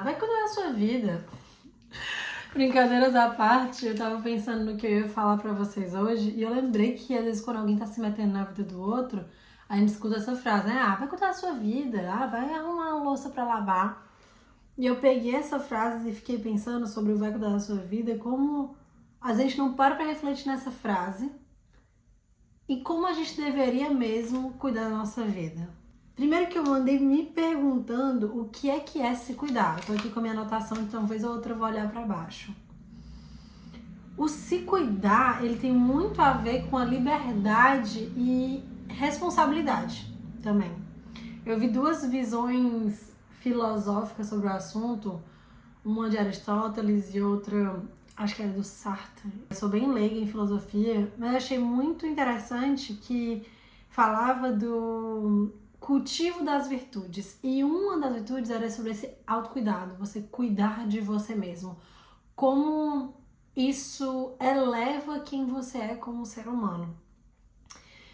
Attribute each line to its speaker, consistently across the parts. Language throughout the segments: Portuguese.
Speaker 1: Vai cuidar da sua vida. Brincadeiras à parte, eu tava pensando no que eu ia falar pra vocês hoje e eu lembrei que às vezes quando alguém tá se metendo na vida do outro, a gente escuta essa frase, né? Vai cuidar da sua vida, vai arrumar uma louça pra lavar. E eu peguei essa frase e fiquei pensando sobre o vai cuidar da sua vida, como a gente não para pra refletir nessa frase e como a gente deveria mesmo cuidar da nossa vida. Primeiro que eu andei me perguntando o que é se cuidar. Eu tô aqui com a minha anotação, então vez ou outra eu vou olhar pra baixo. O se cuidar, ele tem muito a ver com a liberdade e responsabilidade também. Eu vi duas visões filosóficas sobre o assunto, uma de Aristóteles e outra, acho que era do Sartre. Eu sou bem leiga em filosofia, mas achei muito interessante que falava do cultivo das virtudes. E uma das virtudes era sobre esse autocuidado, você cuidar de você mesmo. Como isso eleva quem você é como ser humano.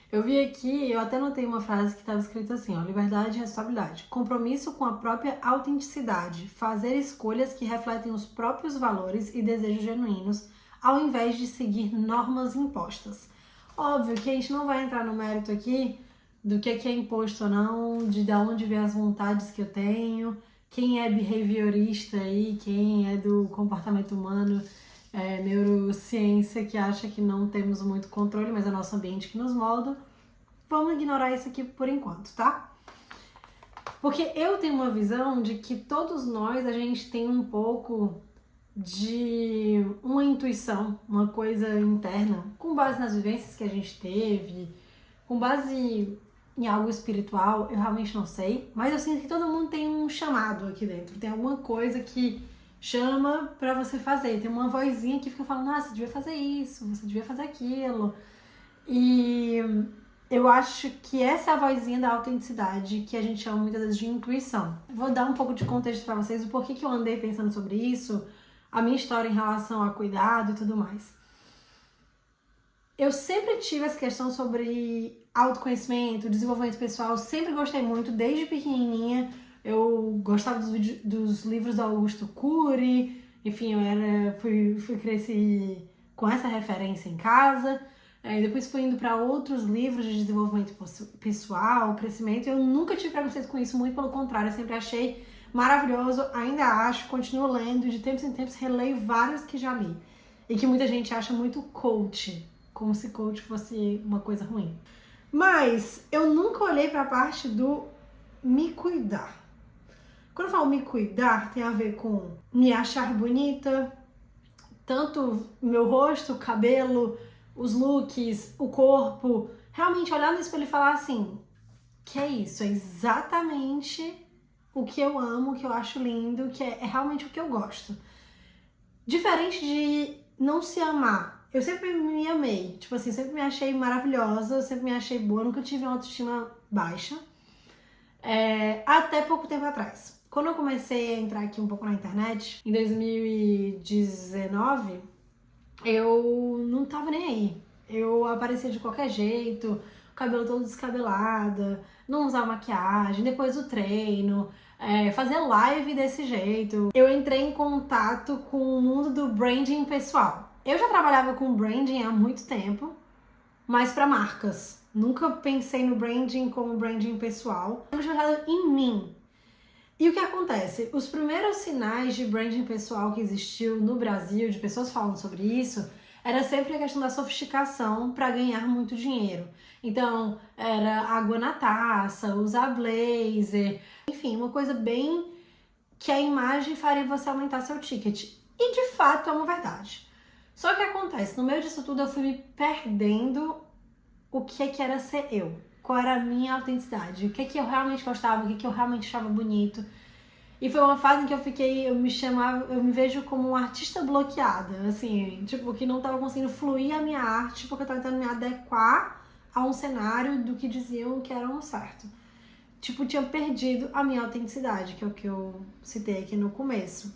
Speaker 1: Eu vi aqui, eu até notei uma frase que estava escrita assim, liberdade e responsabilidade. Compromisso com a própria autenticidade. Fazer escolhas que refletem os próprios valores e desejos genuínos, ao invés de seguir normas impostas. Óbvio que a gente não vai entrar no mérito aqui do que é imposto ou não, de onde vem as vontades que eu tenho, quem é behaviorista aí, quem é do comportamento humano, neurociência, que acha que não temos muito controle, mas é o nosso ambiente que nos molda. Vamos ignorar isso aqui por enquanto, tá? Porque eu tenho uma visão de que todos nós, a gente tem um pouco de uma intuição, uma coisa interna, com base nas vivências que a gente teve, com base em algo espiritual, eu realmente não sei, mas eu sinto que todo mundo tem um chamado aqui dentro, tem alguma coisa que chama pra você fazer, tem uma vozinha que fica falando, você devia fazer isso, você devia fazer aquilo, e eu acho que essa é a vozinha da autenticidade, que a gente chama muitas vezes de intuição. Vou dar um pouco de contexto pra vocês, o porquê que eu andei pensando sobre isso, a minha história em relação a cuidado e tudo mais. Eu sempre tive essa questão sobre autoconhecimento, desenvolvimento pessoal, sempre gostei muito, desde pequenininha. Eu gostava dos livros do Augusto Cury, enfim, fui crescer com essa referência em casa. Depois fui indo para outros livros de desenvolvimento pessoal, crescimento. Eu nunca tive preconceito com isso, muito pelo contrário, eu sempre achei maravilhoso, ainda acho, continuo lendo, de tempos em tempos releio vários que já li. E que muita gente acha muito coach, como se coach fosse uma coisa ruim. Mas eu nunca olhei para a parte do me cuidar. Quando eu falo me cuidar, tem a ver com me achar bonita, tanto meu rosto, cabelo, os looks, o corpo, realmente olhar no espelho e falar assim, que é isso, é exatamente o que eu amo, o que eu acho lindo, que é realmente o que eu gosto. Diferente de não se amar. Eu sempre me amei, tipo assim, sempre me achei maravilhosa, eu sempre me achei boa, nunca tive uma autoestima baixa. Até pouco tempo atrás. Quando eu comecei a entrar aqui um pouco na internet, em 2019, eu não tava nem aí. Eu aparecia de qualquer jeito, o cabelo todo descabelado, não usava maquiagem, depois do treino, fazer live desse jeito. Eu entrei em contato com o mundo do branding pessoal. Eu já trabalhava com branding há muito tempo, mas para marcas. Nunca pensei no branding como branding pessoal. Eu tinha pensado em mim. E o que acontece? Os primeiros sinais de branding pessoal que existiu no Brasil, de pessoas falando sobre isso, era sempre a questão da sofisticação para ganhar muito dinheiro. Então, era água na taça, usar blazer, enfim, uma coisa bem que a imagem faria você aumentar seu ticket. E de fato é uma verdade. Só que acontece, no meio disso tudo eu fui me perdendo o que era ser eu. Qual era a minha autenticidade, o que eu realmente gostava, o que eu realmente achava bonito. E foi uma fase em que eu me vejo como uma artista bloqueada, assim, tipo, que não tava conseguindo fluir a minha arte, porque eu tava tentando me adequar a um cenário do que diziam que era um certo. Tipo, tinha perdido a minha autenticidade, que é o que eu citei aqui no começo.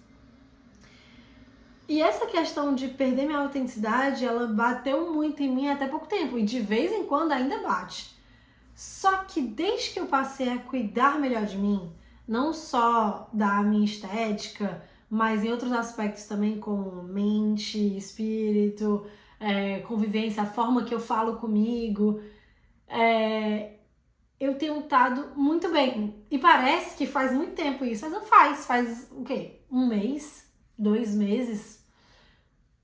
Speaker 1: E essa questão de perder minha autenticidade, ela bateu muito em mim até pouco tempo, e de vez em quando ainda bate. Só que desde que eu passei a cuidar melhor de mim, não só da minha estética, mas em outros aspectos também, como mente, espírito, convivência, a forma que eu falo comigo, eu tenho estado muito bem. E parece que faz muito tempo isso, mas não faz o quê? 1 mês? 2 meses?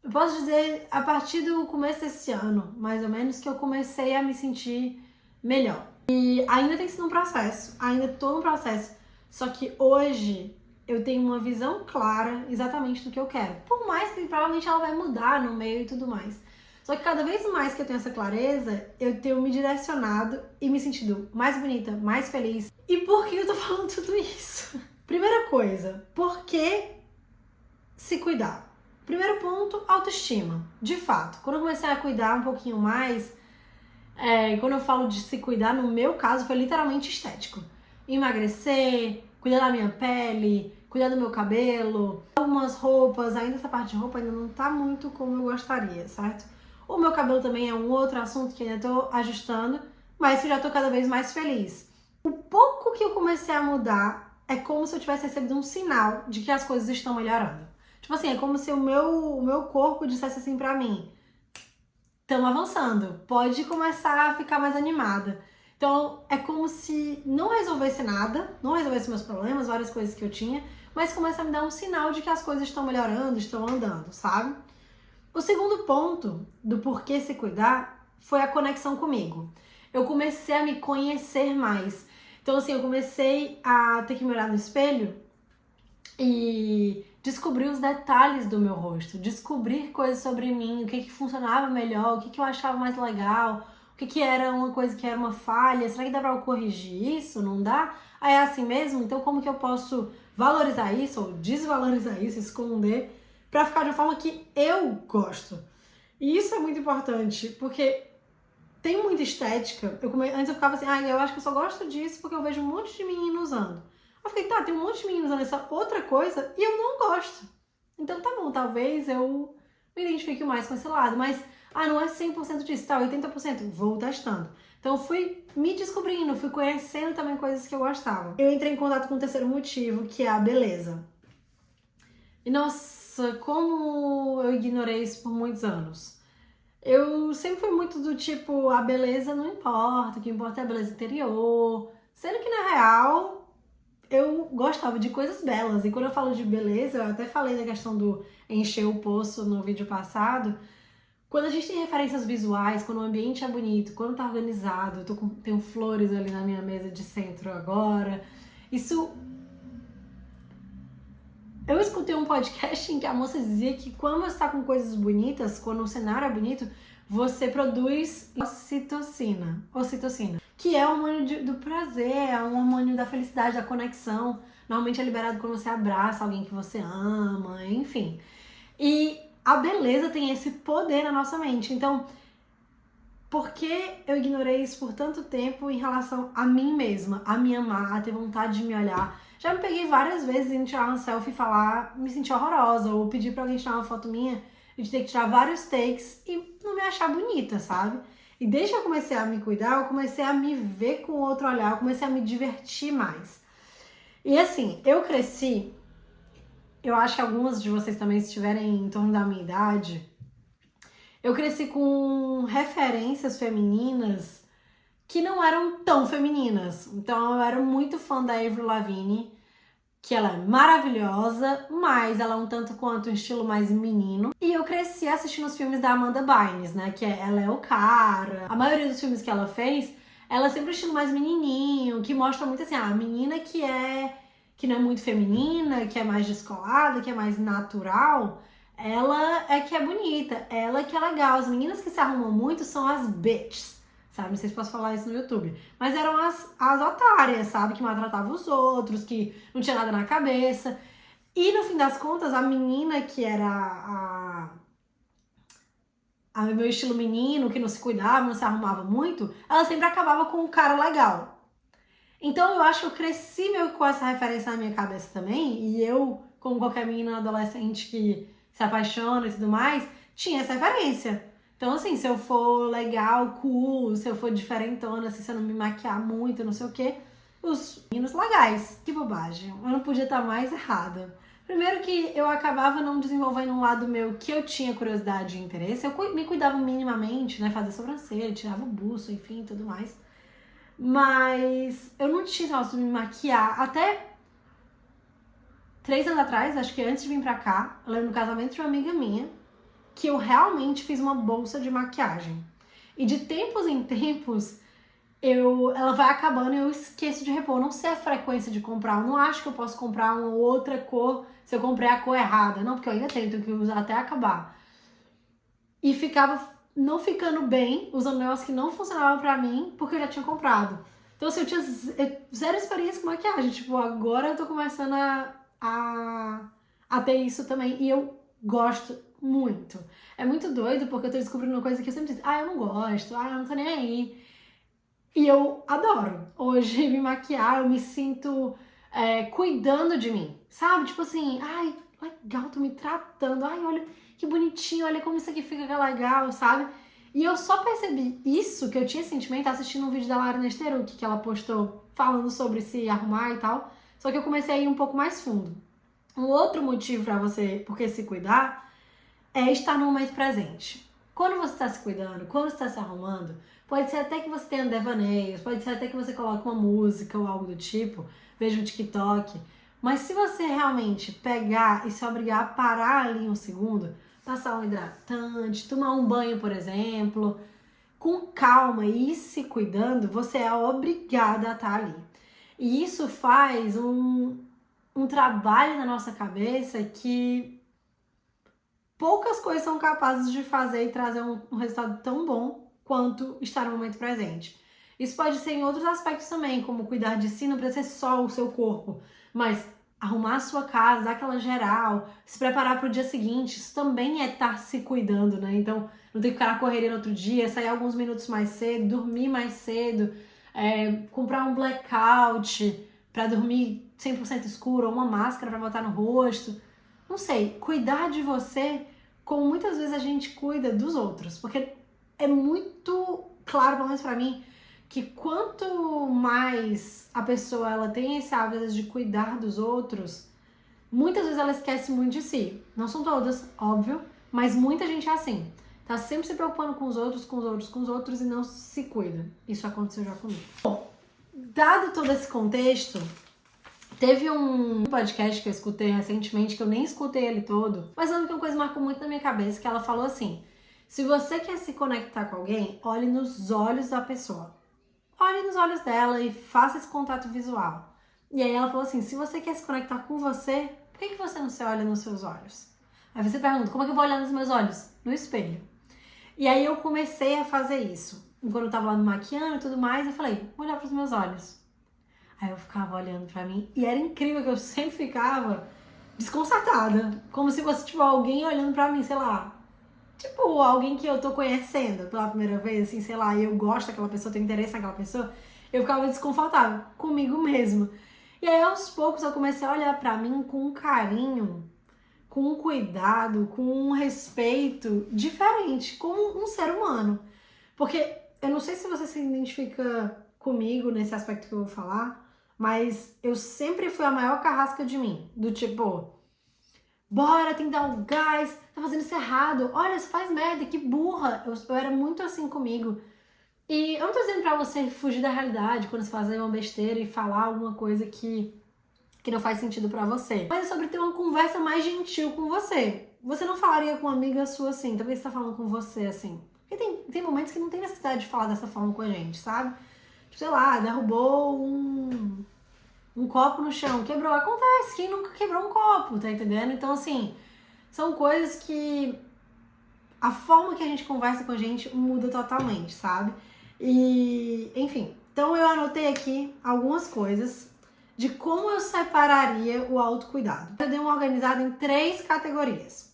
Speaker 1: Eu posso dizer, a partir do começo desse ano, mais ou menos, que eu comecei a me sentir melhor. E ainda tem sido um processo, ainda tô no processo. Só que hoje eu tenho uma visão clara exatamente do que eu quero. Por mais que provavelmente ela vai mudar no meio e tudo mais. Só que cada vez mais que eu tenho essa clareza, eu tenho me direcionado e me sentido mais bonita, mais feliz. E por que eu tô falando tudo isso? Primeira coisa, por que se cuidar? Primeiro ponto, autoestima. De fato, quando eu comecei a cuidar um pouquinho mais, quando eu falo de se cuidar, no meu caso, foi literalmente estético. Emagrecer, cuidar da minha pele, cuidar do meu cabelo, algumas roupas, ainda essa parte de roupa ainda não tá muito como eu gostaria, certo? O meu cabelo também é um outro assunto que ainda tô ajustando, mas que já tô cada vez mais feliz. O pouco que eu comecei a mudar é como se eu tivesse recebido um sinal de que as coisas estão melhorando. Tipo assim, é como se o meu corpo dissesse assim pra mim: estamos avançando, pode começar a ficar mais animada. Então, é como se não resolvesse nada, não resolvesse meus problemas, várias coisas que eu tinha, mas começa a me dar um sinal de que as coisas estão melhorando, estão andando, sabe? O segundo ponto do porquê se cuidar foi a conexão comigo. Eu comecei a me conhecer mais. Então, assim, eu comecei a ter que me olhar no espelho e descobrir os detalhes do meu rosto, descobrir coisas sobre mim, o que funcionava melhor, o que eu achava mais legal, o que era uma coisa que era uma falha, será que dá pra eu corrigir isso? Não dá? Ah, é assim mesmo? Então como que eu posso valorizar isso ou desvalorizar isso, esconder, pra ficar de uma forma que eu gosto? E isso é muito importante, porque tem muita estética. Antes eu ficava assim, eu acho que eu só gosto disso porque eu vejo um monte de menino usando. Eu fiquei, tá, tem um monte de meninos usando essa outra coisa e eu não gosto. Então tá bom, talvez eu me identifique mais com esse lado, mas não é 100% disso, tá, 80%, vou testando. Então eu fui me descobrindo, fui conhecendo também coisas que eu gostava. Eu entrei em contato com o terceiro motivo, que é a beleza. E nossa, como eu ignorei isso por muitos anos. Eu sempre fui muito do tipo, a beleza não importa, o que importa é a beleza interior. Sendo que na real, eu gostava de coisas belas. E quando eu falo de beleza, eu até falei da questão do encher o poço no vídeo passado. Quando a gente tem referências visuais, quando o ambiente é bonito, quando tá organizado, tenho flores ali na minha mesa de centro agora. Isso. Eu escutei um podcast em que a moça dizia que quando você tá com coisas bonitas, quando o cenário é bonito, você produz ocitocina, que é o hormônio do prazer, é um hormônio da felicidade, da conexão. Normalmente é liberado quando você abraça alguém que você ama, enfim. E a beleza tem esse poder na nossa mente. Então, por que eu ignorei isso por tanto tempo em relação a mim mesma, a me amar, a ter vontade de me olhar? Já me peguei várias vezes em tirar uma selfie e falar, me sentir horrorosa, ou pedir pra alguém tirar uma foto minha e de ter que tirar vários takes e não me achar bonita, sabe? E desde que eu comecei a me cuidar, eu comecei a me ver com outro olhar, eu comecei a me divertir mais. E assim, eu cresci, eu acho que algumas de vocês também, se estiverem em torno da minha idade, eu cresci com referências femininas que não eram tão femininas. Então eu era muito fã da Avril Lavigne, que ela é maravilhosa, mas ela é um tanto quanto um estilo mais menino. E eu cresci assistindo os filmes da Amanda Bynes, né? Que ela é o cara. A maioria dos filmes que ela fez, ela é sempre um estilo mais menininho, que mostra muito assim, a menina que não é muito feminina, que é mais descolada, que é mais natural, ela é que é bonita, ela que é legal. As meninas que se arrumam muito são as bitches, sabe? Não sei se posso falar isso no YouTube. Mas eram as otárias, sabe? Que maltratavam os outros, que não tinha nada na cabeça. E no fim das contas, a menina que era a meu estilo menino, que não se cuidava, não se arrumava muito, ela sempre acabava com um cara legal. Então eu acho que eu cresci meio com essa referência na minha cabeça também, e eu, como qualquer menina adolescente que se apaixona e tudo mais, tinha essa referência. Então assim, se eu for legal, cool, se eu for diferentona, assim, se eu não me maquiar muito, não sei o quê, os meninos legais. Que bobagem, eu não podia estar mais errada. Primeiro que eu acabava não desenvolvendo um lado meu que eu tinha curiosidade e interesse. Eu me cuidava minimamente, né? Fazia sobrancelha, tirava o buço, enfim, tudo mais. Mas eu não tinha negócio de me maquiar. Até 3 anos atrás, acho que antes de vir pra cá, eu lembro no casamento de uma amiga minha, que eu realmente fiz uma bolsa de maquiagem. E de tempos em tempos, ela vai acabando e eu esqueço de repor. Eu não sei a frequência de comprar. Eu não acho que eu posso comprar uma outra cor se eu comprei a cor errada. Não, porque eu ainda tenho que usar até acabar. E ficava não ficando bem, usando negócio que não funcionava pra mim, porque eu já tinha comprado. Então, assim, eu tinha zero experiência com maquiagem. Tipo, agora eu tô começando a ter isso também. E eu gosto muito. É muito doido, porque eu tô descobrindo uma coisa que eu sempre disse, eu não gosto, eu não tô nem aí. E eu adoro. Hoje, me maquiar, eu me sinto cuidando de mim, sabe? Tipo assim, legal, tô me tratando. Olha que bonitinho, olha como isso aqui fica legal, sabe? E eu só percebi isso, que eu tinha sentimento, assistindo um vídeo da Lara Nesteruk, que ela postou falando sobre se arrumar e tal. Só que eu comecei a ir um pouco mais fundo. Um outro motivo pra você, porque se cuidar, é estar no momento presente. Quando você está se cuidando, quando você está se arrumando, pode ser até que você tenha devaneios, pode ser até que você coloque uma música ou algo do tipo, veja um TikTok. Mas se você realmente pegar e se obrigar a parar ali um segundo, passar um hidratante, tomar um banho, por exemplo, com calma e ir se cuidando, você é obrigada a estar ali. E isso faz um trabalho na nossa cabeça que poucas coisas são capazes de fazer e trazer um resultado tão bom quanto estar no momento presente. Isso pode ser em outros aspectos também, como cuidar de si, não precisa ser só o seu corpo, mas arrumar a sua casa, dar aquela geral, se preparar para o dia seguinte, isso também é estar se cuidando, né? Então, não ter que ficar na correria no outro dia, sair alguns minutos mais cedo, dormir mais cedo, comprar um blackout para dormir 100% escuro, ou uma máscara para botar no rosto. Não sei, cuidar de você como muitas vezes a gente cuida dos outros, porque é muito claro, pelo menos pra mim, que quanto mais a pessoa ela tem esse hábito de cuidar dos outros, muitas vezes ela esquece muito de si. Não são todas, óbvio, mas muita gente é assim. Tá sempre se preocupando com os outros, com os outros, com os outros e não se cuida. Isso aconteceu já comigo. Bom, dado todo esse contexto, teve um podcast que eu escutei recentemente, que eu nem escutei ele todo, mas uma coisa que marcou muito na minha cabeça, que ela falou assim: se você quer se conectar com alguém, olhe nos olhos da pessoa. Olhe nos olhos dela e faça esse contato visual. E aí ela falou assim: se você quer se conectar com você, por que você não se olha nos seus olhos? Aí você pergunta: como é que eu vou olhar nos meus olhos? No espelho. E aí eu comecei a fazer isso. Quando eu tava lá me maquiando e tudo mais, eu falei: vou olhar pros meus olhos. Aí eu ficava olhando pra mim e era incrível que eu sempre ficava desconcertada. Como se fosse, tipo, alguém olhando pra mim, sei lá. Tipo, alguém que eu tô conhecendo pela primeira vez, assim, sei lá, e eu gosto daquela pessoa, tenho interesse naquela pessoa. Eu ficava desconfortável comigo mesma. E aí, aos poucos, eu comecei a olhar pra mim com um carinho, com um cuidado, com um respeito diferente, como um ser humano. Porque eu não sei se você se identifica comigo nesse aspecto que eu vou falar, mas eu sempre fui a maior carrasca de mim. Do tipo, bora, tem que dar um gás, tá fazendo isso errado, olha, você faz merda, que burra. Eu era muito assim comigo. E eu não tô dizendo pra você fugir da realidade quando você fazer uma besteira e falar alguma coisa que não faz sentido pra você. Mas é sobre ter uma conversa mais gentil com você. Você não falaria com uma amiga sua assim, talvez você tá falando com você assim. Porque tem momentos que não tem necessidade de falar dessa forma com a gente, sabe? Sei lá, derrubou um copo no chão, quebrou. Acontece, quem nunca quebrou um copo, tá entendendo? Então, assim, são coisas que a forma que a gente conversa com a gente muda totalmente, sabe? E, enfim, então eu anotei aqui algumas coisas de como eu separaria o autocuidado. Eu dei uma organizada em 3 categorias.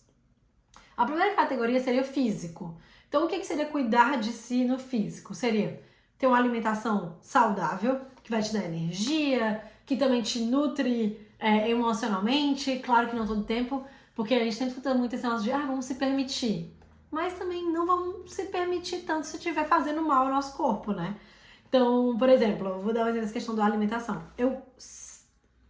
Speaker 1: A primeira categoria seria o físico. Então, o que seria cuidar de si no físico? Seria ter uma alimentação saudável, que vai te dar energia, que também te nutre emocionalmente, claro que não todo tempo, porque a gente sempre escuta muito esse negócio de vamos se permitir. Mas também não vamos se permitir tanto se estiver fazendo mal ao nosso corpo, né? Então, por exemplo, eu vou dar um exemplo dessa questão da alimentação.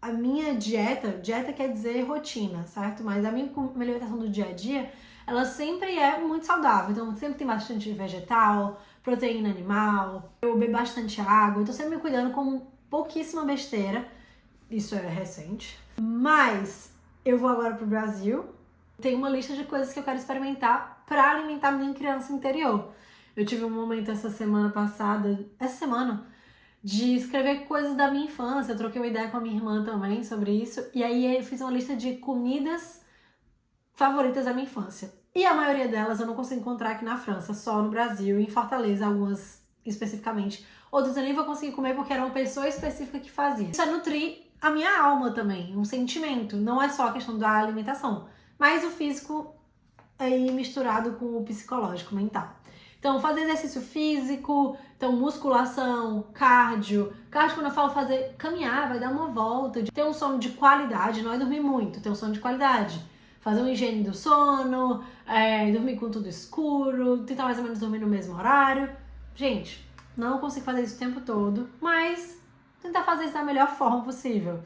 Speaker 1: A minha dieta quer dizer rotina, certo? Mas a minha alimentação do dia a dia, ela sempre é muito saudável. Então, sempre tem bastante vegetal, proteína animal, eu bebo bastante água. Então, sempre me cuidando com pouquíssima besteira. Isso é recente. Mas eu vou agora pro Brasil. Tem uma lista de coisas que eu quero experimentar para alimentar minha criança interior. Eu tive um momento essa semana, de escrever coisas da minha infância. Eu troquei uma ideia com a minha irmã também sobre isso. E aí eu fiz uma lista de comidas favoritas da minha infância. E a maioria delas eu não consigo encontrar aqui na França, só no Brasil, em Fortaleza, algumas especificamente. Outras eu nem vou conseguir comer porque era uma pessoa específica que fazia. Isso é nutrir a minha alma também, um sentimento. Não é só a questão da alimentação, mas o físico aí misturado com o psicológico, mental. Então, fazer exercício físico, então musculação, cardio. Cardio, quando eu falo fazer, caminhar, vai dar uma volta, ter um sono de qualidade, não é dormir muito, ter um sono de qualidade. Fazer uma higiene do sono, dormir com tudo escuro, tentar mais ou menos dormir no mesmo horário. Gente, não consigo fazer isso o tempo todo, mas tentar fazer isso da melhor forma possível.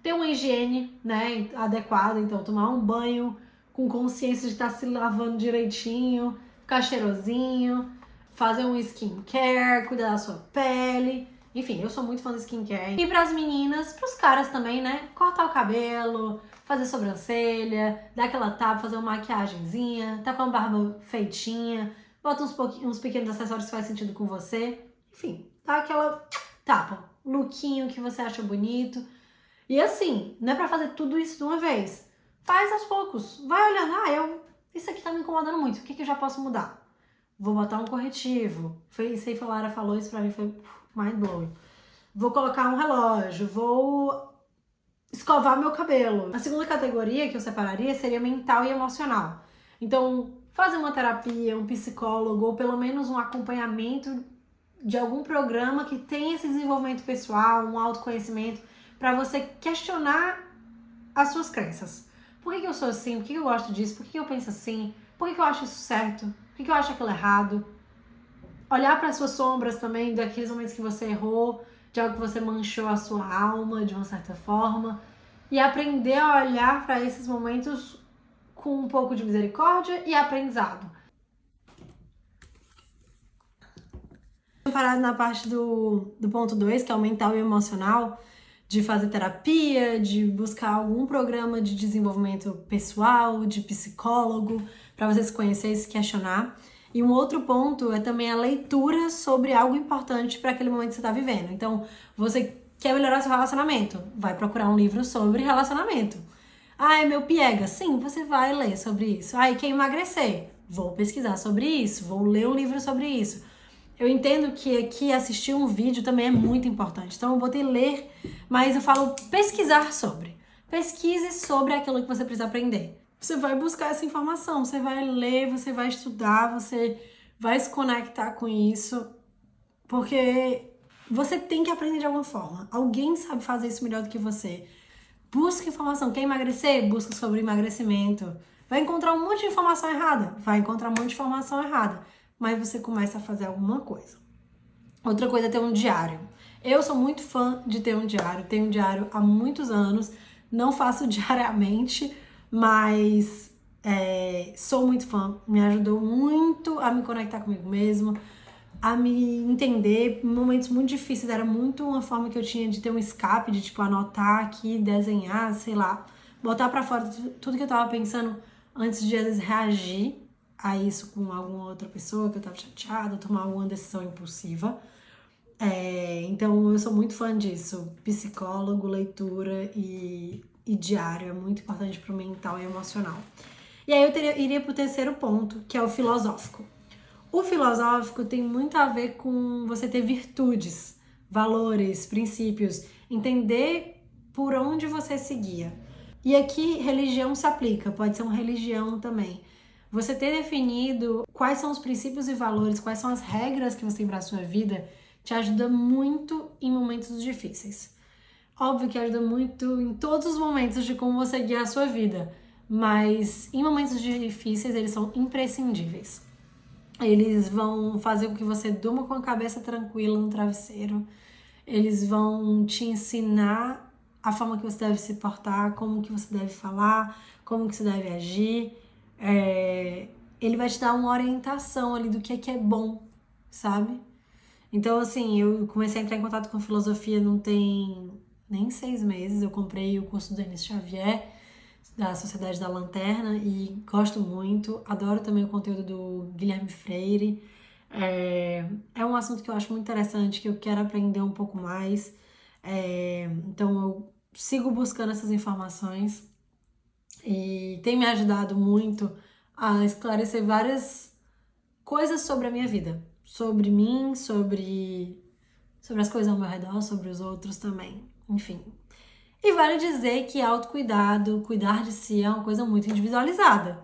Speaker 1: Ter uma higiene, né, adequada, então tomar um banho com consciência de estar se lavando direitinho, ficar cheirosinho, fazer um skincare, cuidar da sua pele. Enfim, eu sou muito fã do skincare. E pras meninas, pros caras também, né? Cortar o cabelo, fazer sobrancelha, dar aquela tapa, fazer uma maquiagenzinha, tá com a barba feitinha, bota uns pequenos acessórios que faz sentido com você. Enfim, dá aquela tapa, lookinho que você acha bonito. E assim, não é pra fazer tudo isso de uma vez. Faz aos poucos. Vai olhando, isso aqui tá me incomodando muito, o que eu já posso mudar? Vou botar um corretivo. Isso aí a Lara falou, isso pra mim foi mind blowing. Vou colocar um relógio, vou escovar meu cabelo. A segunda categoria que eu separaria seria mental e emocional. Então, fazer uma terapia, um psicólogo, ou pelo menos um acompanhamento de algum programa que tenha esse desenvolvimento pessoal, um autoconhecimento, para você questionar as suas crenças. Por que eu sou assim? Por que eu gosto disso? Por que eu penso assim? Por que eu acho isso certo? Por que eu acho aquilo errado? Olhar para as suas sombras também, daqueles momentos que você errou, de algo que você manchou a sua alma de uma certa forma. E aprender a olhar para esses momentos com um pouco de misericórdia e aprendizado. Parado na parte do ponto 2, que é o mental e emocional, de fazer terapia, de buscar algum programa de desenvolvimento pessoal, de psicólogo, para você se conhecer e se questionar. E um outro ponto é também a leitura sobre algo importante para aquele momento que você está vivendo. Então, você quer melhorar seu relacionamento? Vai procurar um livro sobre relacionamento. Meu piega. Sim, você vai ler sobre isso. Quer emagrecer? Vou pesquisar sobre isso, vou ler um livro sobre isso. Eu entendo que aqui assistir um vídeo também é muito importante. Então eu botei ler, mas eu falo pesquisar sobre. Pesquise sobre aquilo que você precisa aprender. Você vai buscar essa informação, você vai ler, você vai estudar, você vai se conectar com isso, porque você tem que aprender de alguma forma. Alguém sabe fazer isso melhor do que você. Busca informação. Quer emagrecer? Busca sobre emagrecimento. Vai encontrar um monte de informação errada? Vai encontrar um monte de informação errada. Mas você começa a fazer alguma coisa. Outra coisa é ter um diário. Eu sou muito fã de ter um diário. Tenho um diário há muitos anos. Não faço diariamente, mas sou muito fã. Me ajudou muito a me conectar comigo mesmo, a me entender. Em momentos muito difíceis, era muito uma forma que eu tinha de ter um escape, de anotar aqui, desenhar, sei lá, botar pra fora tudo que eu tava pensando antes de às vezes reagir a isso com alguma outra pessoa que eu tava chateada, tomar alguma decisão impulsiva. Então eu sou muito fã disso. Psicólogo, leitura e diário é muito importante pro mental e emocional. E aí eu iria pro terceiro ponto, que é o filosófico. O filosófico tem muito a ver com você ter virtudes, valores, princípios, entender por onde você seguia. E aqui religião se aplica, pode ser uma religião também. Você ter definido quais são os princípios e valores, quais são as regras que você tem para a sua vida, te ajuda muito em momentos difíceis. Óbvio que ajuda muito em todos os momentos de como você guia a sua vida, mas em momentos difíceis eles são imprescindíveis. Eles vão fazer com que você durma com a cabeça tranquila no travesseiro. Eles vão te ensinar a forma que você deve se portar, como que você deve falar, como que você deve agir. Ele vai te dar uma orientação ali do que é bom, sabe? Então, assim, eu comecei a entrar em contato com filosofia não tem nem 6 meses. Eu comprei o curso do Denis Xavier, da Sociedade da Lanterna, e gosto muito. Adoro também o conteúdo do Guilherme Freire. É um assunto que eu acho muito interessante, que eu quero aprender um pouco mais. Então, eu sigo buscando essas informações e tem me ajudado muito a esclarecer várias coisas sobre a minha vida. Sobre mim, sobre as coisas ao meu redor, sobre os outros também. Enfim. E vale dizer que autocuidado, cuidar de si é uma coisa muito individualizada.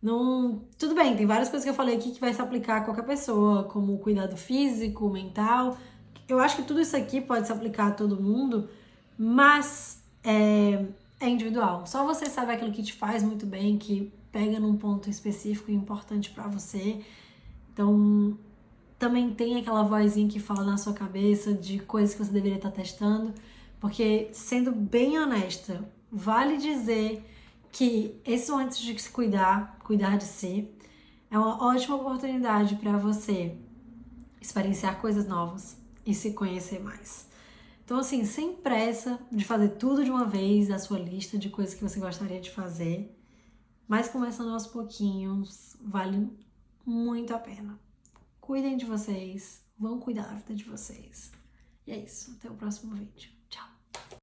Speaker 1: Não, tudo bem, tem várias coisas que eu falei aqui que vai se aplicar a qualquer pessoa, como cuidado físico, mental. Eu acho que tudo isso aqui pode se aplicar a todo mundo, mas é individual. Só você sabe aquilo que te faz muito bem, que pega num ponto específico e importante pra você. Então, também tem aquela vozinha que fala na sua cabeça de coisas que você deveria estar testando, porque, sendo bem honesta, vale dizer que esse momento de se cuidar de si, é uma ótima oportunidade para você experienciar coisas novas e se conhecer mais. Então, assim, sem pressa de fazer tudo de uma vez, a sua lista de coisas que você gostaria de fazer, mas começando aos pouquinhos, vale muito a pena. Cuidem de vocês, vão cuidar da vida de vocês. E é isso, até o próximo vídeo.